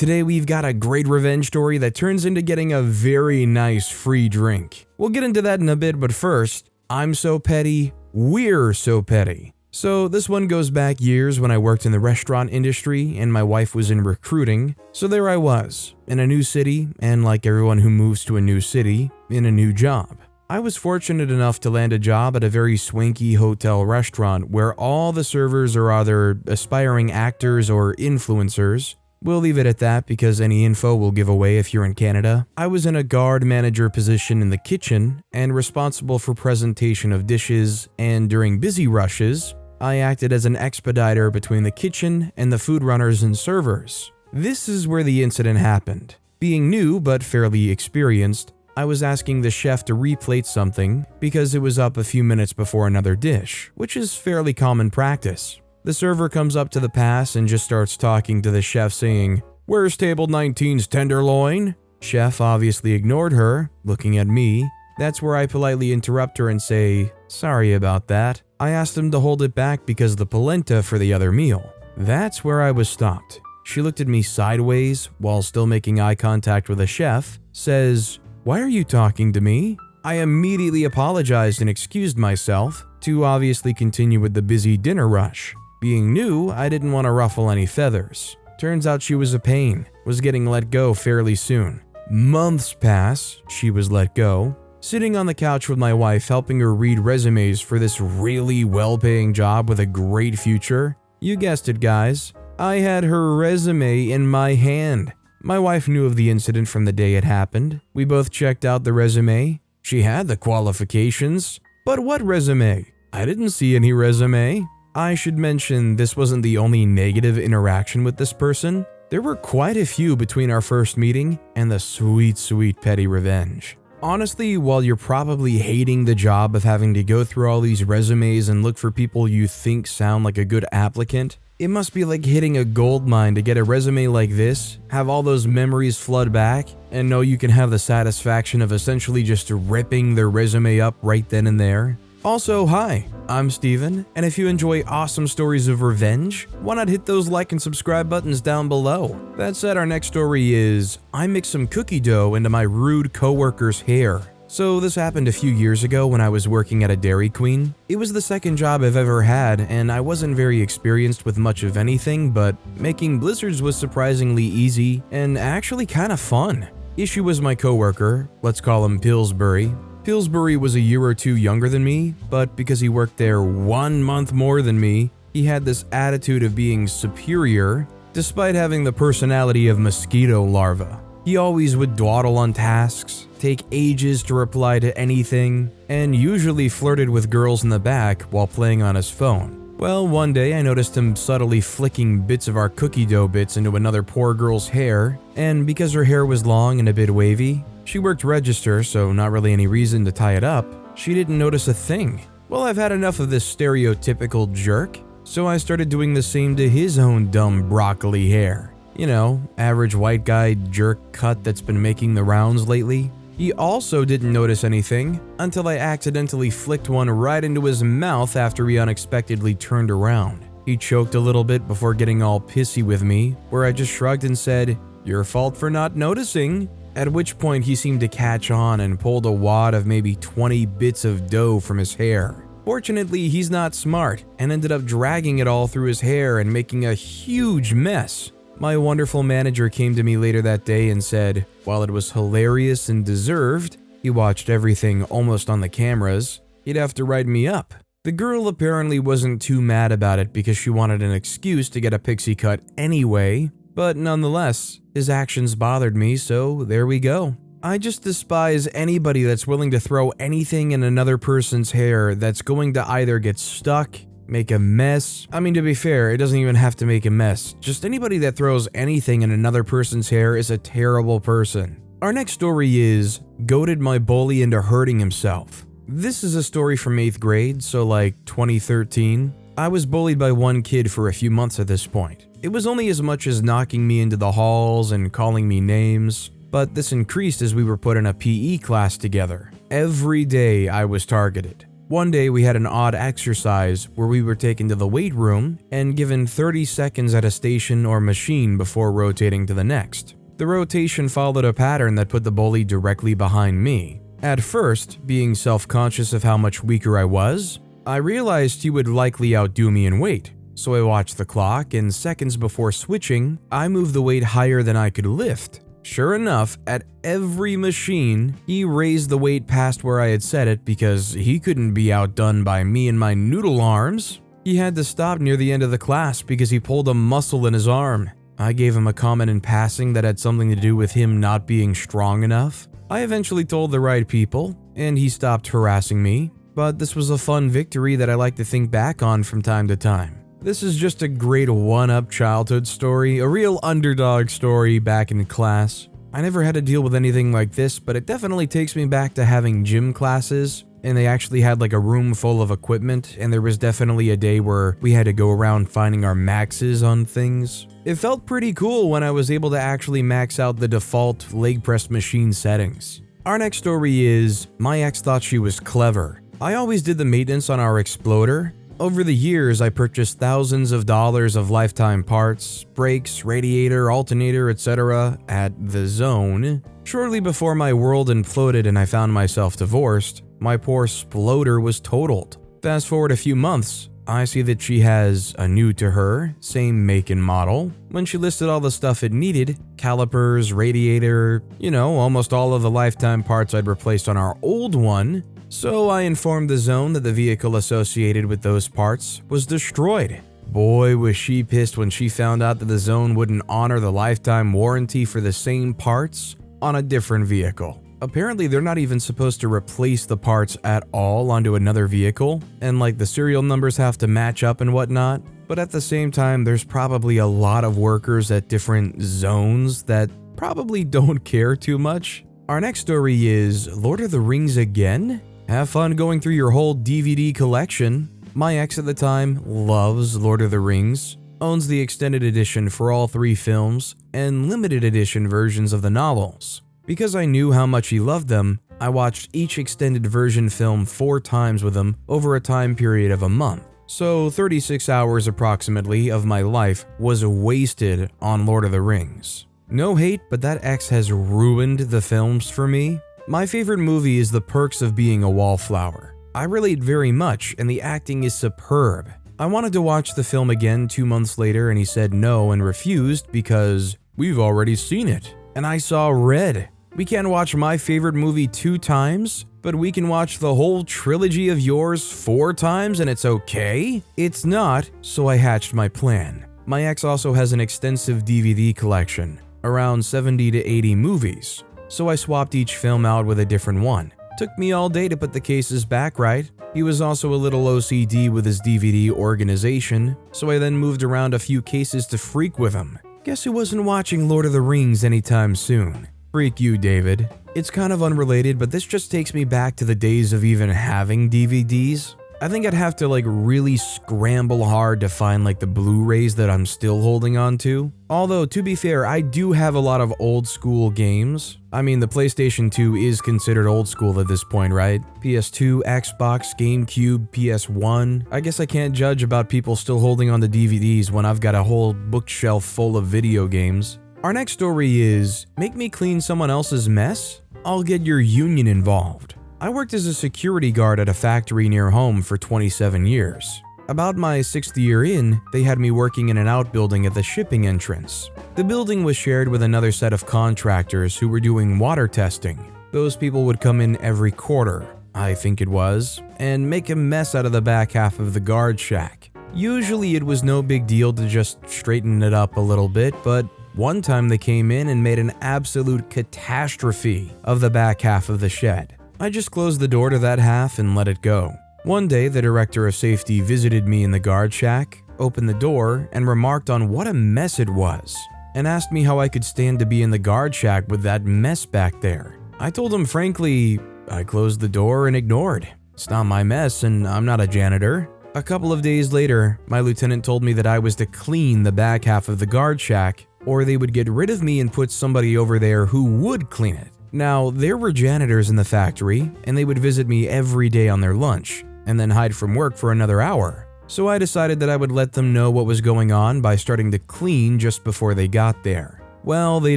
Today we've got a great revenge story that turns into getting a very nice free drink. We'll get into that in a bit, but first, I'm so petty, we're so petty. So this one goes back years when I worked in the restaurant industry and my wife was in recruiting. So there I was, in a new city, and like everyone who moves to a new city, in a new job. I was fortunate enough to land a job at a very swanky hotel restaurant where all the servers are either aspiring actors or influencers. We'll leave it at that because any info will give away if you're in Canada. I was in a guard manager position in the kitchen and responsible for presentation of dishes, and during busy rushes, I acted as an expediter between the kitchen and the food runners and servers. This is where the incident happened. Being new but fairly experienced, I was asking the chef to replate something because it was up a few minutes before another dish, which is fairly common practice. The server comes up to the pass and just starts talking to the chef saying, "Where's table 19's tenderloin?" Chef obviously ignored her, looking at me. That's where I politely interrupt her and say, "Sorry about that. I asked him to hold it back because the polenta for the other meal." That's where I was stopped. She looked at me sideways while still making eye contact with the chef, says, "Why are you talking to me?" I immediately apologized and excused myself to obviously continue with the busy dinner rush. Being new, I didn't want to ruffle any feathers. Turns out she was a pain, was getting let go fairly soon. Months pass, she was let go. Sitting on the couch with my wife helping her read resumes for this really well-paying job with a great future. You guessed it, guys. I had her resume in my hand. My wife knew of the incident from the day it happened. We both checked out the resume. She had the qualifications. But what resume? I didn't see any resume. I should mention this wasn't the only negative interaction with this person. There were quite a few between our first meeting and the sweet PettyRevenge. Honestly, while you're probably hating the job of having to go through all these resumes and look for people you think sound like a good applicant, it must be like hitting a gold mine to get a resume like this, have all those memories flood back, and know you can have the satisfaction of essentially just ripping their resume up right then and there. Also, hi, I'm Steven, and if you enjoy awesome stories of revenge, why not hit those like and subscribe buttons down below? That said, our next story is, I mixed some cookie dough into my rude coworker's hair. So this happened a few years ago when I was working at a Dairy Queen. It was the second job I've ever had, and I wasn't very experienced with much of anything, but making blizzards was surprisingly easy and actually kind of fun. Issue was my coworker, let's call him Pillsbury. Pillsbury was a year or two younger than me, but because he worked there 1 month more than me, he had this attitude of being superior, despite having the personality of mosquito larva. He always would dawdle on tasks, take ages to reply to anything, and usually flirted with girls in the back while playing on his phone. Well, one day I noticed him subtly flicking bits of our cookie dough bits into another poor girl's hair, and because her hair was long and a bit wavy, she worked register, so not really any reason to tie it up, she didn't notice a thing. Well, I've had enough of this stereotypical jerk, so I started doing the same to his own dumb broccoli hair. You know, average white guy jerk cut that's been making the rounds lately. He also didn't notice anything until I accidentally flicked one right into his mouth after he unexpectedly turned around. He choked a little bit before getting all pissy with me, where I just shrugged and said, "Your fault for not noticing." At which point he seemed to catch on and pulled a wad of maybe 20 bits of dough from his hair. Fortunately, he's not smart and ended up dragging it all through his hair and making a huge mess. My wonderful manager came to me later that day and said, while it was hilarious and deserved, he watched everything almost on the cameras, he'd have to write me up. The girl apparently wasn't too mad about it because she wanted an excuse to get a pixie cut anyway, but nonetheless, his actions bothered me, so there we go. I just despise anybody that's willing to throw anything in another person's hair that's going to either get stuck, make a mess. I mean, to be fair, it doesn't even have to make a mess. Just anybody that throws anything in another person's hair is a terrible person. Our next story is, goaded my bully into hurting himself. This is a story from 8th grade, so like 2013. I was bullied by one kid for a few months at this point. It was only as much as knocking me into the halls and calling me names, but this increased as we were put in a PE class together. Every day I was targeted. One day we had an odd exercise where we were taken to the weight room and given 30 seconds at a station or machine before rotating to the next. The rotation followed a pattern that put the bully directly behind me. At first, being self-conscious of how much weaker I was, I realized he would likely outdo me in weight. So I watched the clock, and seconds before switching, I moved the weight higher than I could lift. Sure enough, at every machine, he raised the weight past where I had set it because he couldn't be outdone by me and my noodle arms. He had to stop near the end of the class because he pulled a muscle in his arm. I gave him a comment in passing that had something to do with him not being strong enough. I eventually told the right people, and he stopped harassing me, but this was a fun victory that I like to think back on from time to time. This is just a great one-up childhood story, a real underdog story back in class. I never had to deal with anything like this, but it definitely takes me back to having gym classes, and they actually had like a room full of equipment, and there was definitely a day where we had to go around finding our maxes on things. It felt pretty cool when I was able to actually max out the default leg press machine settings. Our next story is, my ex thought she was clever. I always did the maintenance on our Exploder. Over the years, I purchased thousands of dollars of lifetime parts, brakes, radiator, alternator, etc. at The Zone. Shortly before my world imploded and I found myself divorced, my poor Sploder was totaled. Fast forward a few months, I see that she has a new to her, same make and model. When she listed all the stuff it needed, calipers, radiator, almost all of the lifetime parts I'd replaced on our old one. So I informed the Zone that the vehicle associated with those parts was destroyed. Boy, was she pissed when she found out that the Zone wouldn't honor the lifetime warranty for the same parts on a different vehicle. Apparently, they're not even supposed to replace the parts at all onto another vehicle, and like the serial numbers have to match up and whatnot. But at the same time, there's probably a lot of workers at different zones that probably don't care too much. Our next story is Lord of the Rings again? Have fun going through your whole DVD collection. My ex at the time loves Lord of the Rings, owns the extended edition for all 3 films, and limited edition versions of the novels. Because I knew how much he loved them, I watched each extended version film 4 times with him over a time period of a month. So 36 hours approximately of my life was wasted on Lord of the Rings. No hate, but that ex has ruined the films for me. My favorite movie is The Perks of Being a Wallflower. I relate very much, and the acting is superb. I wanted to watch the film again 2 months later, and he said no and refused because we've already seen it. And I saw red. We can't watch my favorite movie 2 times, but we can watch the whole trilogy of yours 4 times and it's okay? It's not, so I hatched my plan. My ex also has an extensive DVD collection, around 70 to 80 movies. So I swapped each film out with a different one. Took me all day to put the cases back right. He was also a little OCD with his DVD organization, so I then moved around a few cases to freak with him. Guess who wasn't watching Lord of the Rings anytime soon? Freak you, David. It's kind of unrelated, but this just takes me back to the days of even having DVDs. I think I'd have to really scramble hard to find the Blu-rays that I'm still holding on to. Although, to be fair, I do have a lot of old school games. I mean, the PlayStation 2 is considered old school at this point, right? PS2, Xbox, GameCube, PS1. I guess I can't judge about people still holding on to DVDs when I've got a whole bookshelf full of video games. Our next story is, make me clean someone else's mess? I'll get your union involved. I worked as a security guard at a factory near home for 27 years. About my 6th year in, they had me working in an outbuilding at the shipping entrance. The building was shared with another set of contractors who were doing water testing. Those people would come in every quarter, I think it was, and make a mess out of the back half of the guard shack. Usually it was no big deal to just straighten it up a little bit, but one time they came in and made an absolute catastrophe of the back half of the shed. I just closed the door to that half and let it go. One day, the director of safety visited me in the guard shack, opened the door, and remarked on what a mess it was, and asked me how I could stand to be in the guard shack with that mess back there. I told him frankly, I closed the door and ignored. It's not my mess and I'm not a janitor. A couple of days later, my lieutenant told me that I was to clean the back half of the guard shack, or they would get rid of me and put somebody over there who would clean it. Now, there were janitors in the factory, and they would visit me every day on their lunch. and then hide from work for another hour. So I decided that I would let them know what was going on by starting to clean just before they got there. Well, they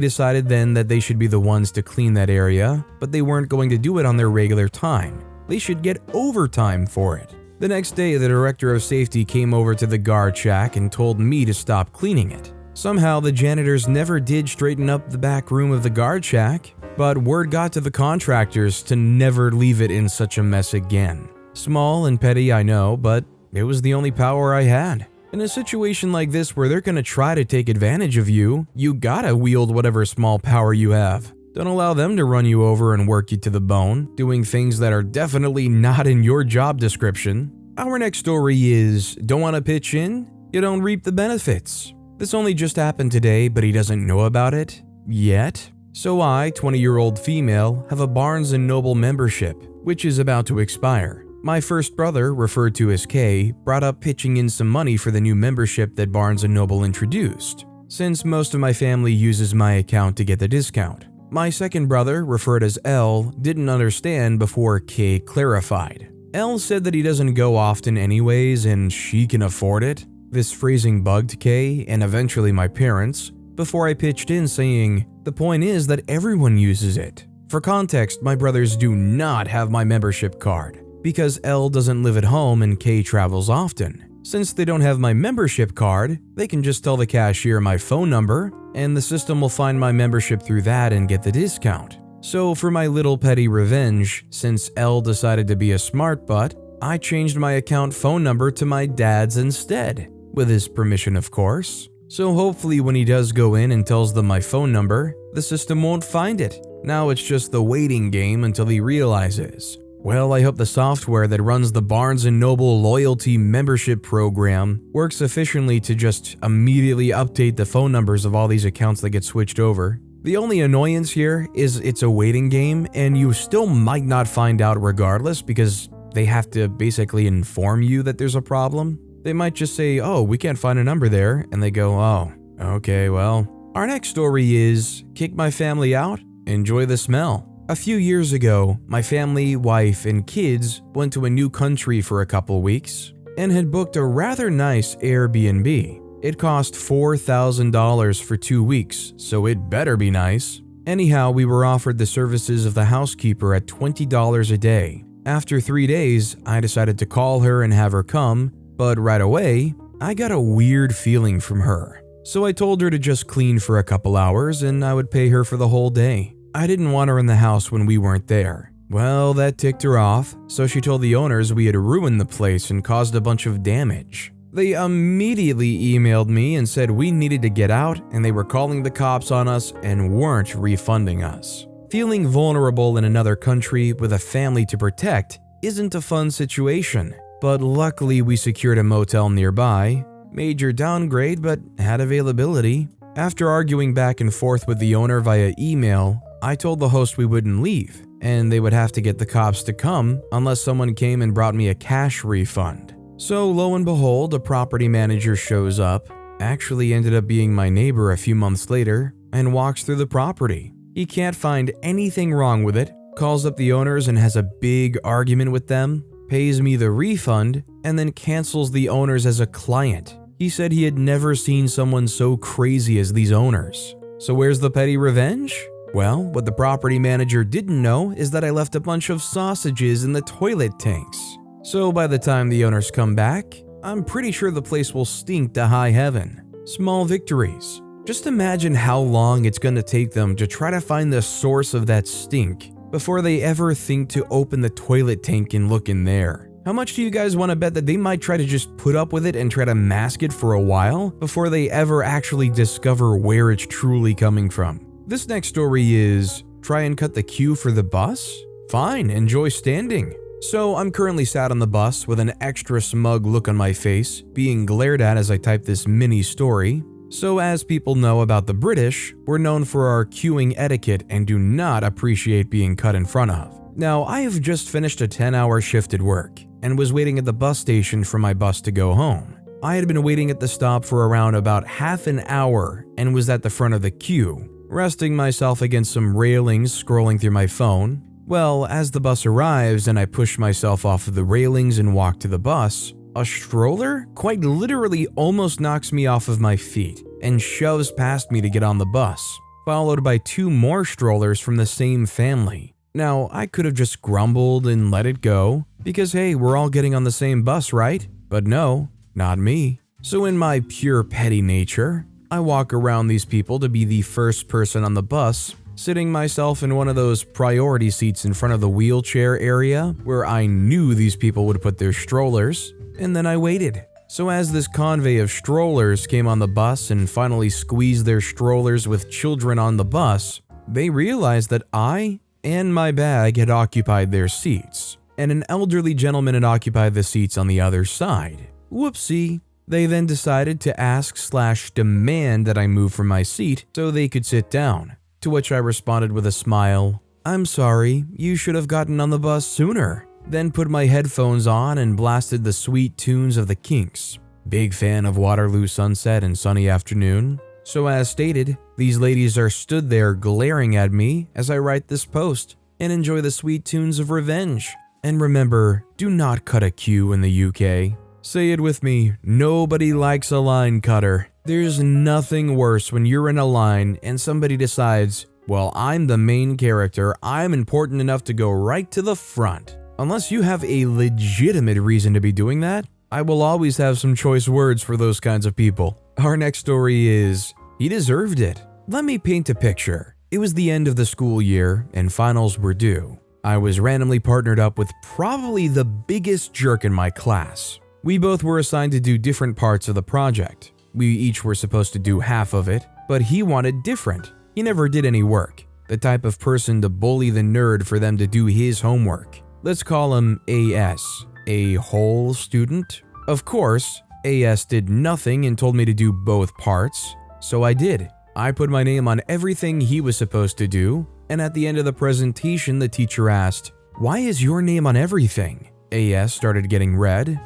decided then that they should be the ones to clean that area, but they weren't going to do it on their regular time. They should get overtime for it. The next day, the director of safety came over to the guard shack and told me to stop cleaning it. Somehow, the janitors never did straighten up the back room of the guard shack, but word got to the contractors to never leave it in such a mess again. Small and petty, I know, but it was the only power I had. In a situation like this where they're gonna try to take advantage of you, you gotta wield whatever small power you have. Don't allow them to run you over and work you to the bone, doing things that are definitely not in your job description. Our next story is, don't wanna pitch in? You don't reap the benefits. This only just happened today, but he doesn't know about it yet. So I, 20-year-old female, have a Barnes & Noble membership, which is about to expire. My first brother, referred to as K, brought up pitching in some money for the new membership that Barnes & Noble introduced, since most of my family uses my account to get the discount. My second brother, referred as L, didn't understand before K clarified. L said that he doesn't go often anyways and she can afford it. This phrasing bugged K and eventually my parents, before I pitched in saying, the point is that everyone uses it. For context, my brothers do not have my membership card, because L doesn't live at home and K travels often. Since they don't have my membership card, they can just tell the cashier my phone number, and the system will find my membership through that and get the discount. So for my little petty revenge, since L decided to be a smart butt, I changed my account phone number to my dad's instead, with his permission of course. So hopefully when he does go in and tells them my phone number, the system won't find it. Now it's just the waiting game until he realizes. Well, I hope the software that runs the Barnes & Noble loyalty membership program works efficiently to just immediately update the phone numbers of all these accounts that get switched over. The only annoyance here is it's a waiting game and you still might not find out regardless because they have to basically inform you that there's a problem. They might just say, oh, we can't find a number there, and they go, oh, okay, well. Our next story is, kick my family out, enjoy the smell. A few years ago, my family, wife, and kids went to a new country for a couple weeks and had booked a rather nice Airbnb. It cost $4,000 for 2 weeks, so it better be nice. Anyhow, we were offered the services of the housekeeper at $20 a day. After 3 days, I decided to call her and have her come, but right away, I got a weird feeling from her. So I told her to just clean for a couple hours and I would pay her for the whole day. I didn't want her in the house when we weren't there. Well, that ticked her off, so she told the owners we had ruined the place and caused a bunch of damage. They immediately emailed me and said we needed to get out and they were calling the cops on us and weren't refunding us. Feeling vulnerable in another country with a family to protect isn't a fun situation, but luckily we secured a motel nearby. Major downgrade, but had availability. After arguing back and forth with the owner via email, I told the host we wouldn't leave, and they would have to get the cops to come unless someone came and brought me a cash refund. So lo and behold, a property manager shows up, actually ended up being my neighbor a few months later, and walks through the property. He can't find anything wrong with it, calls up the owners and has a big argument with them, pays me the refund, and then cancels the owners as a client. He said he had never seen someone so crazy as these owners. So where's the petty revenge? Well, what the property manager didn't know is that I left a bunch of sausages in the toilet tanks. So by the time the owners come back, I'm pretty sure the place will stink to high heaven. Small victories. Just imagine how long it's gonna take them to try to find the source of that stink before they ever think to open the toilet tank and look in there. How much do you guys want to bet that they might try to just put up with it and try to mask it for a while before they ever actually discover where it's truly coming from? This next story is, try and cut the queue for the bus? Fine, enjoy standing. So I'm currently sat on the bus with an extra smug look on my face, being glared at as I type this mini story. So as people know about the British, we're known for our queuing etiquette and do not appreciate being cut in front of. Now, I have just finished a 10-hour shift at work and was waiting at the bus station for my bus to go home. I had been waiting at the stop for around about half an hour and was at the front of the queue, resting myself against some railings, scrolling through my phone. Well, as the bus arrives and I push myself off of the railings and walk to the bus, a stroller quite literally almost knocks me off of my feet and shoves past me to get on the bus, followed by 2 more strollers from the same family. Now, I could have just grumbled and let it go, because hey, we're all getting on the same bus, right? But no, not me. So in my pure petty nature, I walk around these people to be the first person on the bus, sitting myself in one of those priority seats in front of the wheelchair area where I knew these people would put their strollers, and then I waited. So as this convoy of strollers came on the bus and finally squeezed their strollers with children on the bus, they realized that I and my bag had occupied their seats, and an elderly gentleman had occupied the seats on the other side. Whoopsie. They then decided to ask/demand that I move from my seat so they could sit down. To which I responded with a smile, "I'm sorry, you should have gotten on the bus sooner." Then put my headphones on and blasted the sweet tunes of the Kinks. Big fan of Waterloo Sunset and Sunny Afternoon. So as stated, these ladies are stood there glaring at me as I write this post and enjoy the sweet tunes of Revenge. And remember, do not cut a queue in the UK. Say it with me, nobody likes a line cutter. There's nothing worse when you're in a line and somebody decides, well, I'm the main character, I'm important enough to go right to the front. Unless you have a legitimate reason to be doing that, I will always have some choice words for those kinds of people. Our next story is, he deserved it. Let me paint a picture. It was the end of the school year and finals were due. I was randomly partnered up with probably the biggest jerk in my class. We both were assigned to do different parts of the project. We each were supposed to do half of it, but he wanted different. He never did any work. The type of person to bully the nerd for them to do his homework. Let's call him AS, a whole student. Of course, AS did nothing and told me to do both parts, so I did. I put my name on everything he was supposed to do, and at the end of the presentation, the teacher asked, "Why is your name on everything?" AS started getting red.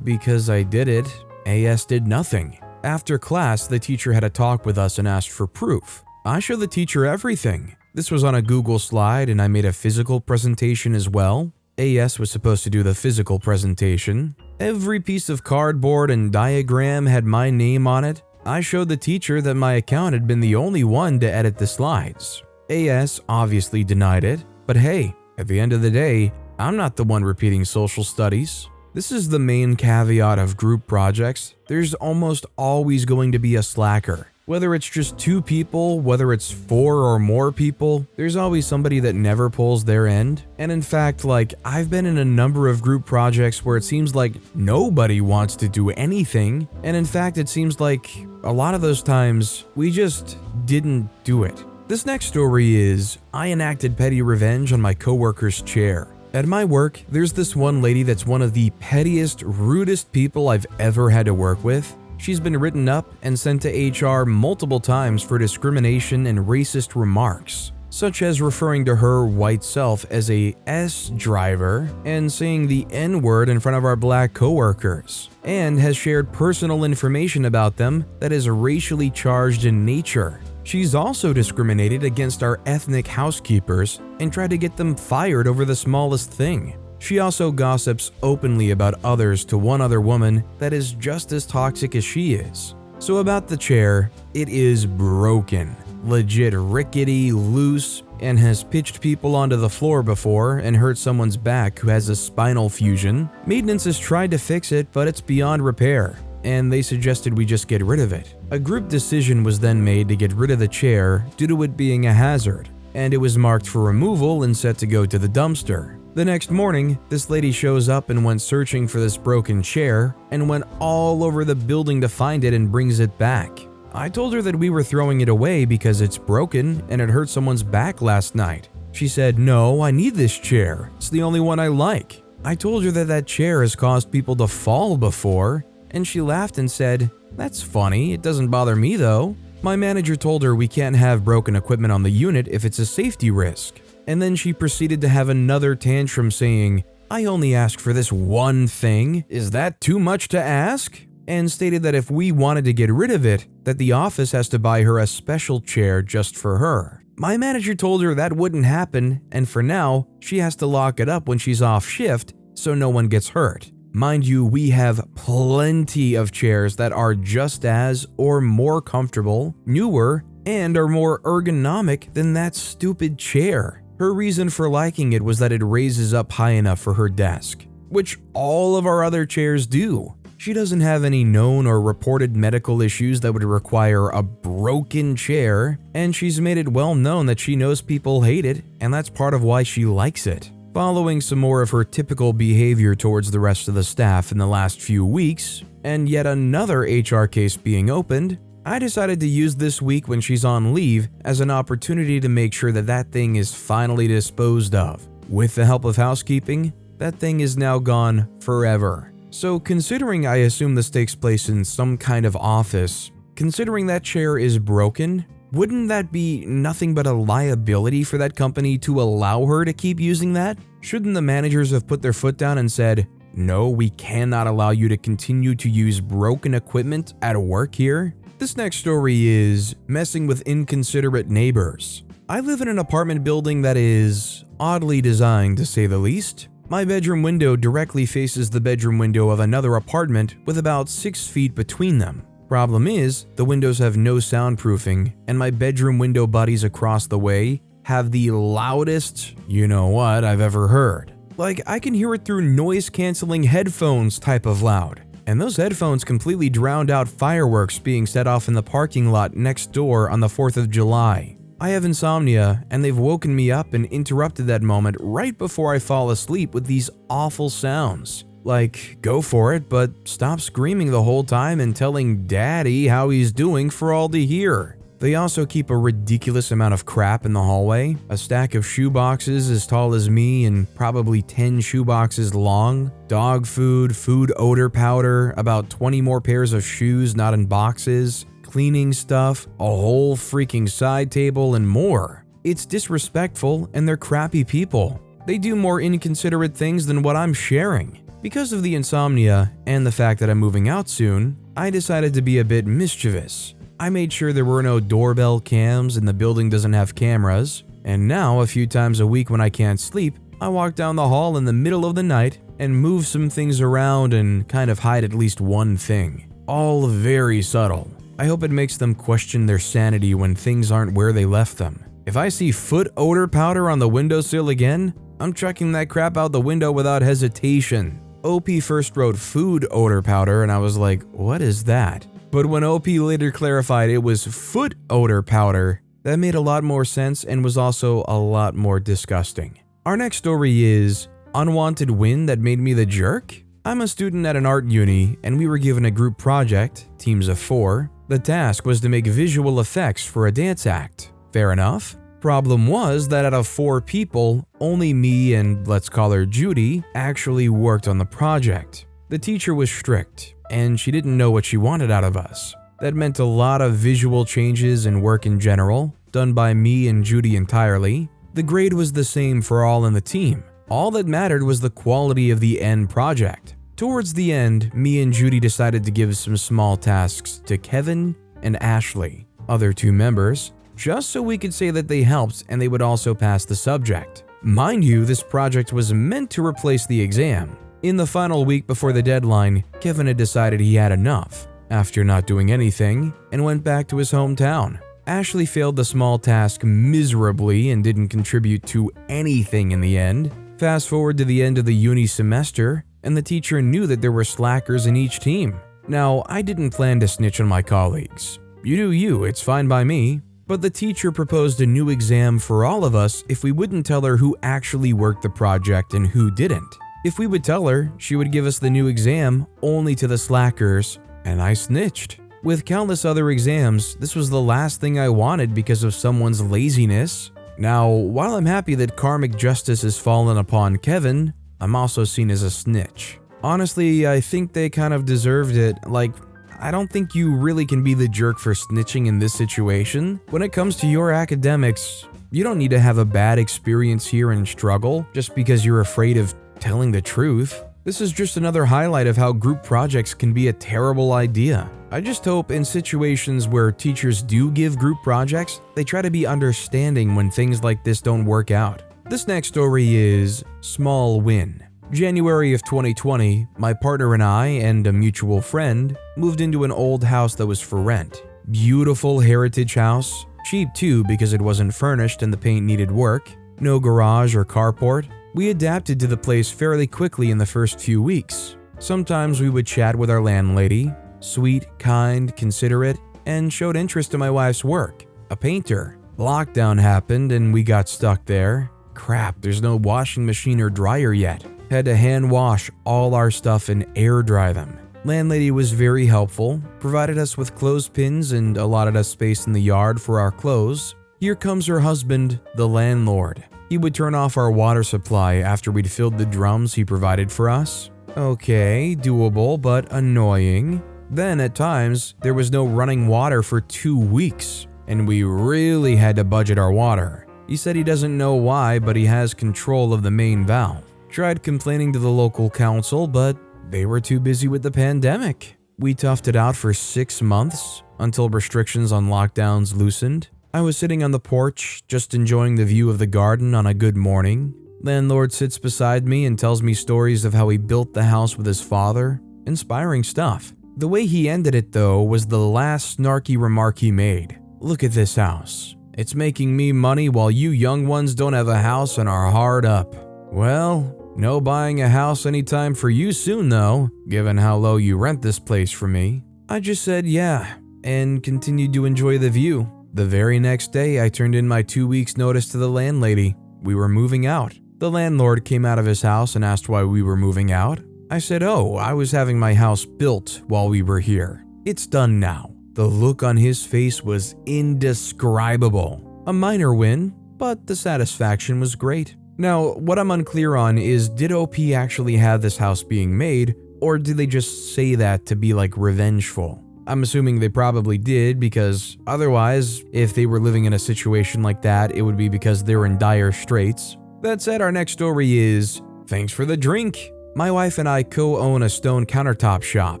Because I did it. AS did nothing. After class, the teacher had a talk with us and asked for proof. I showed the teacher everything. This was on a Google slide and I made a physical presentation as well. AS was supposed to do the physical presentation. Every piece of cardboard and diagram had my name on it. I showed the teacher that my account had been the only one to edit the slides. AS obviously denied it, but hey, at the end of the day, I'm not the one repeating social studies. This is the main caveat of group projects. There's almost always going to be a slacker. Whether it's just 2 people, whether it's 4 or more people, there's always somebody that never pulls their end. And in fact, I've been in a number of group projects where it seems like nobody wants to do anything. And in fact, it seems like a lot of those times we just didn't do it. This next story is, I enacted PettyRevenge on my coworker's chair. At my work, there's this one lady that's one of the pettiest, rudest people I've ever had to work with. She's been written up and sent to HR multiple times for discrimination and racist remarks, such as referring to her white self as a S-driver and saying the N-word in front of our black coworkers, and has shared personal information about them that is racially charged in nature. She's also discriminated against our ethnic housekeepers and tried to get them fired over the smallest thing. She also gossips openly about others to one other woman that is just as toxic as she is. So about the chair, it is broken, legit rickety, loose, and has pitched people onto the floor before and hurt someone's back who has a spinal fusion. Maintenance has tried to fix it, but it's beyond repair, and they suggested we just get rid of it. A group decision was then made to get rid of the chair due to it being a hazard, and it was marked for removal and set to go to the dumpster. The next morning, this lady shows up and went searching for this broken chair and went all over the building to find it and brings it back. I told her that we were throwing it away because it's broken and it hurt someone's back last night. She said, "No, I need this chair. It's the only one I like." I told her that that chair has caused people to fall before, and she laughed and said, "That's funny, it doesn't bother me though." My manager told her we can't have broken equipment on the unit if it's a safety risk. And then she proceeded to have another tantrum saying, "I only asked for this one thing. Is that too much to ask?" And stated that if we wanted to get rid of it, that the office has to buy her a special chair just for her. My manager told her that wouldn't happen, and for now, she has to lock it up when she's off shift so no one gets hurt. Mind you, we have plenty of chairs that are just as or more comfortable, newer, and are more ergonomic than that stupid chair. Her reason for liking it was that it raises up high enough for her desk, which all of our other chairs do. She doesn't have any known or reported medical issues that would require a broken chair, and she's made it well known that she knows people hate it, and that's part of why she likes it. Following some more of her typical behavior towards the rest of the staff in the last few weeks, and yet another HR case being opened, I decided to use this week when she's on leave as an opportunity to make sure that that thing is finally disposed of. With the help of housekeeping, that thing is now gone forever. So considering I assume this takes place in some kind of office, considering that chair is broken, wouldn't that be nothing but a liability for that company to allow her to keep using that? Shouldn't the managers have put their foot down and said, "No, we cannot allow you to continue to use broken equipment at work here"? This next story is messing with inconsiderate neighbors. I live in an apartment building that is oddly designed, to say the least. My bedroom window directly faces the bedroom window of another apartment with about 6 feet between them. Problem is, the windows have no soundproofing, and my bedroom window buddies across the way have the loudest you-know-what I've ever heard. Like, I can hear it through noise-canceling headphones type of loud. And those headphones completely drowned out fireworks being set off in the parking lot next door on the 4th of July. I have insomnia, and they've woken me up and interrupted that moment right before I fall asleep with these awful sounds. Like, go for it, but stop screaming the whole time and telling Daddy how he's doing for all to hear. They also keep a ridiculous amount of crap in the hallway, a stack of shoe boxes as tall as me and probably 10 shoe boxes long, dog food, food odor powder, about 20 more pairs of shoes not in boxes, cleaning stuff, a whole freaking side table, and more. It's disrespectful, and they're crappy people. They do more inconsiderate things than what I'm sharing. Because of the insomnia and the fact that I'm moving out soon, I decided to be a bit mischievous. I made sure there were no doorbell cams and the building doesn't have cameras, and now a few times a week when I can't sleep, I walk down the hall in the middle of the night and move some things around and kind of hide at least one thing. All very subtle. I hope it makes them question their sanity when things aren't where they left them. If I see foot odor powder on the windowsill again, I'm chucking that crap out the window without hesitation. OP first wrote food odor powder and I was like, what is that? But when OP later clarified it was foot odor powder, that made a lot more sense and was also a lot more disgusting. Our next story is unwanted win that made me the jerk? I'm a student at an art uni and we were given a group project, teams of 4. The task was to make visual effects for a dance act. Fair enough. Problem was that out of 4 people, only me and let's call her Judy actually worked on the project. The teacher was strict, and she didn't know what she wanted out of us. That meant a lot of visual changes and work in general, done by me and Judy entirely. The grade was the same for all in the team. All that mattered was the quality of the end project. Towards the end, me and Judy decided to give some small tasks to Kevin and Ashley, other 2 members, just so we could say that they helped and they would also pass the subject. Mind you, this project was meant to replace the exam. In the final week before the deadline, Kevin had decided he had enough, after not doing anything, and went back to his hometown. Ashley failed the small task miserably and didn't contribute to anything in the end. Fast forward to the end of the uni semester, and the teacher knew that there were slackers in each team. Now, I didn't plan to snitch on my colleagues. You do you, it's fine by me. But the teacher proposed a new exam for all of us if we wouldn't tell her who actually worked the project and who didn't. If we would tell her, she would give us the new exam only to the slackers, and I snitched. With countless other exams, this was the last thing I wanted because of someone's laziness. Now, while I'm happy that karmic justice has fallen upon Kevin, I'm also seen as a snitch. Honestly, I think they kind of deserved it. Like, I don't think you really can be the jerk for snitching in this situation. When it comes to your academics, you don't need to have a bad experience here and struggle just because you're afraid of telling the truth. This is just another highlight of how group projects can be a terrible idea. I just hope in situations where teachers do give group projects, they try to be understanding when things like this don't work out. This next story is Small Win. January of 2020, my partner and I and a mutual friend moved into an old house that was for rent. Beautiful heritage house, cheap too because it wasn't furnished and the paint needed work, no garage or carport. We adapted to the place fairly quickly in the first few weeks. Sometimes we would chat with our landlady, sweet, kind, considerate, and showed interest in my wife's work, a painter. Lockdown happened and we got stuck there. Crap, there's no washing machine or dryer yet. Had to hand wash all our stuff and air dry them. Landlady was very helpful, provided us with clothespins and allotted us space in the yard for our clothes. Here comes her husband, the landlord. He would turn off our water supply after we'd filled the drums he provided for us. Okay, doable but annoying. Then at times, there was no running water for 2 weeks, and we really had to budget our water. He said he doesn't know why, but he has control of the main valve. Tried complaining to the local council, but they were too busy with the pandemic. We toughed it out for 6 months until restrictions on lockdowns loosened. I was sitting on the porch, just enjoying the view of the garden on a good morning. Landlord sits beside me and tells me stories of how he built the house with his father. Inspiring stuff. The way he ended it, though, was the last snarky remark he made. Look at this house. It's making me money while you young ones don't have a house and are hard up. Well, no buying a house anytime for you soon though, given how low you rent this place from me. I just said yeah, and continued to enjoy the view. The very next day, I turned in my 2 weeks notice to the landlady. We were moving out. The landlord came out of his house and asked why we were moving out. I said, oh, I was having my house built while we were here. It's done now. The look on his face was indescribable. A minor win, but the satisfaction was great. Now, what I'm unclear on is, did OP actually have this house being made, or did they just say that to be like revengeful? I'm assuming they probably did, because otherwise, if they were living in a situation like that, it would be because they're in dire straits. That said, our next story is, thanks for the drink. My wife and I co-own a stone countertop shop.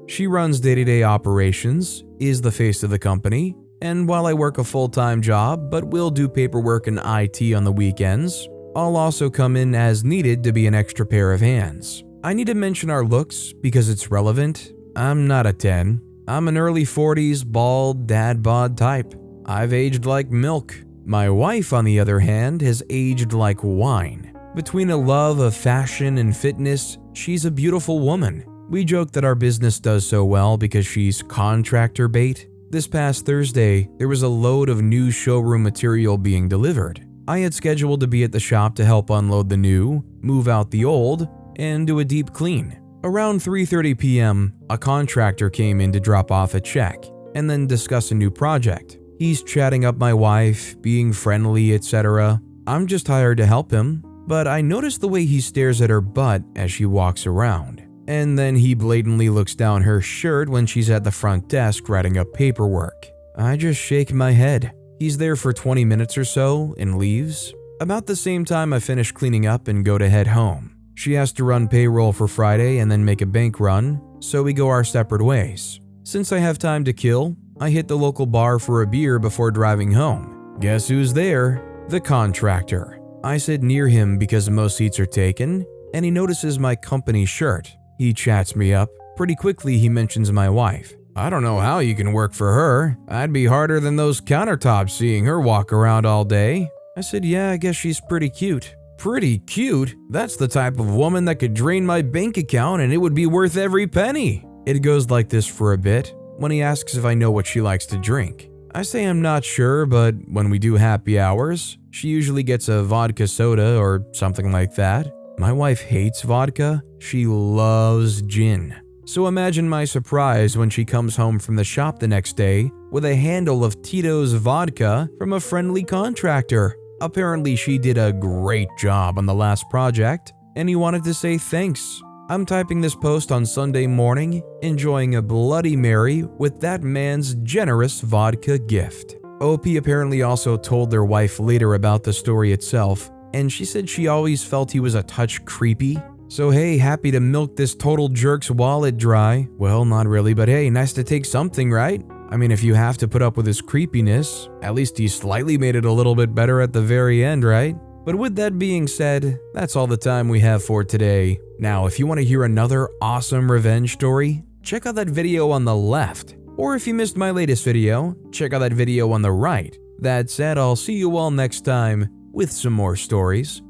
She runs day-to-day operations, is the face of the company, and while I work a full-time job, but will do paperwork and IT on the weekends, I'll also come in as needed to be an extra pair of hands. I need to mention our looks because it's relevant. I'm not a 10. I'm an early 40s, bald, dad bod type. I've aged like milk. My wife, on the other hand, has aged like wine. Between a love of fashion and fitness, she's a beautiful woman. We joke that our business does so well because she's contractor bait. This past Thursday, there was a load of new showroom material being delivered. I had scheduled to be at the shop to help unload the new, move out the old, and do a deep clean. Around 3:30 p.m., a contractor came in to drop off a check and then discuss a new project. He's chatting up my wife, being friendly, etc. I'm just hired to help him, but I notice the way he stares at her butt as she walks around. And then he blatantly looks down her shirt when she's at the front desk writing up paperwork. I just shake my head. He's there for 20 minutes or so and leaves. About the same time I finish cleaning up and go to head home. She has to run payroll for Friday and then make a bank run, so we go our separate ways. Since I have time to kill, I hit the local bar for a beer before driving home. Guess who's there? The contractor. I sit near him because most seats are taken, and he notices my company shirt. He chats me up. Pretty quickly he mentions my wife. I don't know how you can work for her. I'd be harder than those countertops seeing her walk around all day. I said, yeah, I guess she's pretty cute. Pretty cute? That's the type of woman that could drain my bank account and it would be worth every penny. It goes like this for a bit. When he asks if I know what she likes to drink, I say I'm not sure, but when we do happy hours, she usually gets a vodka soda or something like that. My wife hates vodka. She loves gin. So imagine my surprise when she comes home from the shop the next day with a handle of Tito's vodka from a friendly contractor. Apparently she did a great job on the last project, and he wanted to say thanks. I'm typing this post on Sunday morning, enjoying a Bloody Mary with that man's generous vodka gift. OP apparently also told their wife later about the story itself, and she said she always felt he was a touch creepy. So hey, happy to milk this total jerk's wallet dry. Well, not really, but hey, nice to take something, right? I mean, if you have to put up with his creepiness, at least he slightly made it a little bit better at the very end, right? But with that being said, that's all the time we have for today. Now, if you want to hear another awesome revenge story, check out that video on the left. Or if you missed my latest video, check out that video on the right. That said, I'll see you all next time with some more stories.